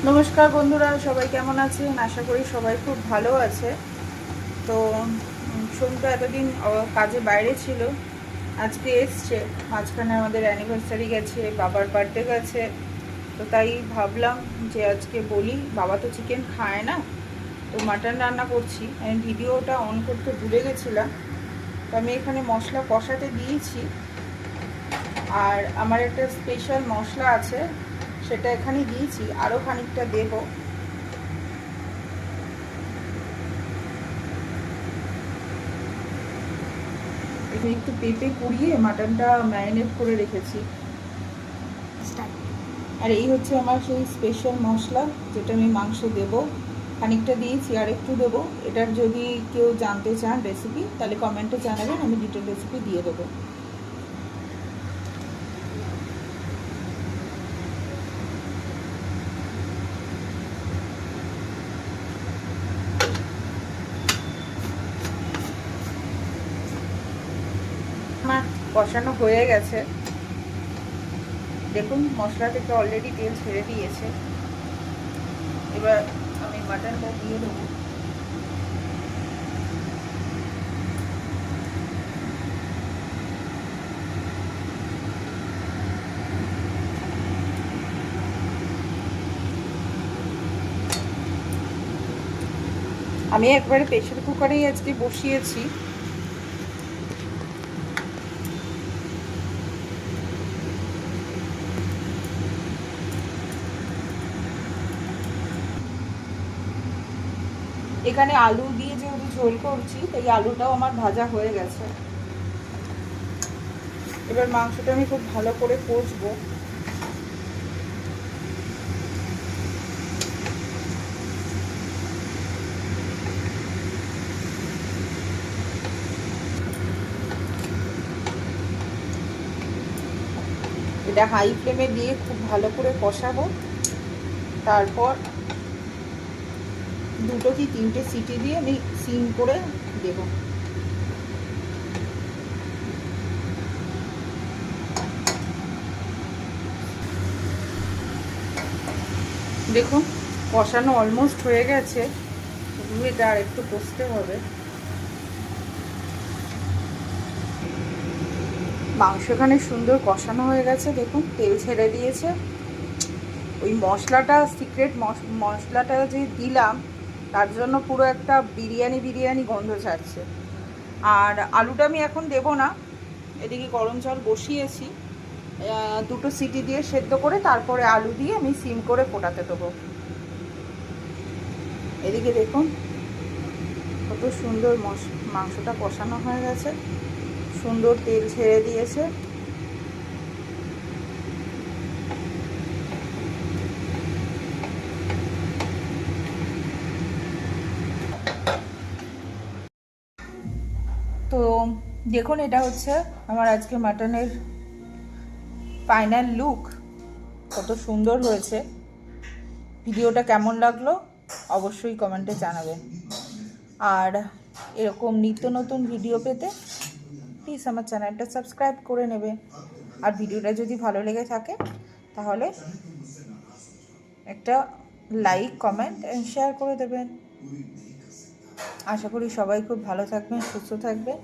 নমস্কার বন্ধুরা, সবাই কেমন আছেন? আশা করি সবাই খুব ভালো আছে। তো সোনু এতদিন কাজে বাইরে ছিল, আজকে এসছে। মাঝখানে আমাদের অ্যানিভার্সারি গেছে, বাবার বার্থডে গেছে। তো তাই ভাবলাম যে আজকে বলি, বাবা তো চিকেন খায় না, তো মাটন রান্না করছি। আমি ভিডিওটা অন করতে ভুলে গেছিলাম। তো আমি এখানে মশলা কষাতে দিয়েছি, আর আমার একটা স্পেশাল মশলা আছে, সেটা এখানে দিয়েছি, আরও খানিকটা দেবো। একটু পেঁপে কুড়িয়ে মাটনটা ম্যারিনেট করে রেখেছি। আর এই হচ্ছে আমার সেই স্পেশাল মশলা, যেটা আমি মাংস দেবো। খানিকটা দিয়েছি, আর একটু দেবো। এটার যদি কেউ জানতে চান রেসিপি, তাহলে কমেন্টে জানাবেন, আমি ডিটেল রেসিপি দিয়ে দেবো। আমার কষানো হয়ে গেছে, দেখুন মশলা থেকে অলরেডি তেল ছেড়ে দিয়েছে। এবার আমি মাটনটা দিয়ে দেবো। আমি একবারে প্রেশার কুকারেই আজকে বসিয়েছি। এখানে আলু দিয়ে যেহেতু ঝোল করছি, তাই আলুটাও আমার ভাজা হয়ে গেছে। এবার মাংসটা আমি খুব ভালো করে কষবো। এটা হাই ফ্লেমে দিয়ে খুব ভালো করে কষাবো। তারপর দুটো কি তিনটে সিটি দিয়ে আমি সিম করে দেব। দেখুন কষানো অলমোস্ট হয়ে গেছে, এটা আর একটু কষতে হবে। মাংস এখানে সুন্দর কষানো হয়ে গেছে, দেখুন তেল ছেড়ে দিয়েছে। ওই মশলাটা, সিক্রেট মশলাটা যে দিলাম, তার জন্য পুরো একটা বিরিয়ানি বিরিয়ানি গন্ধ ছাড়ছে। আর আলুটা আমি এখন দেব না, এদিকে গরম জল বসিয়েছি। দুটো সিটি দিয়ে সেদ্ধ করে তারপরে আলু দিয়ে আমি সিম করে ফোটাতে দেবো। এদিকে দেখুন কত সুন্দর মাংসটা কষানো হয়ে গেছে, সুন্দর তেল ছেড়ে দিয়েছে। তো দেখুন এটা হচ্ছে আমার আজকে মাটনের ফাইনাল লুক, কত সুন্দর হয়েছে। ভিডিওটা কেমন লাগলো অবশ্যই কমেন্টে জানাবেন। আর এরকম নিত্য নতুন ভিডিও পেতে প্লিজ আমার চ্যানেলটা সাবস্ক্রাইব করে নেবে। আর ভিডিওটা যদি ভালো লেগে থাকে তাহলে একটা লাইক, কমেন্ট অ্যান্ড শেয়ার করে দেবেন। আশা করি সবাই খুব ভালো থাকবেন, সুস্থ থাকবেন।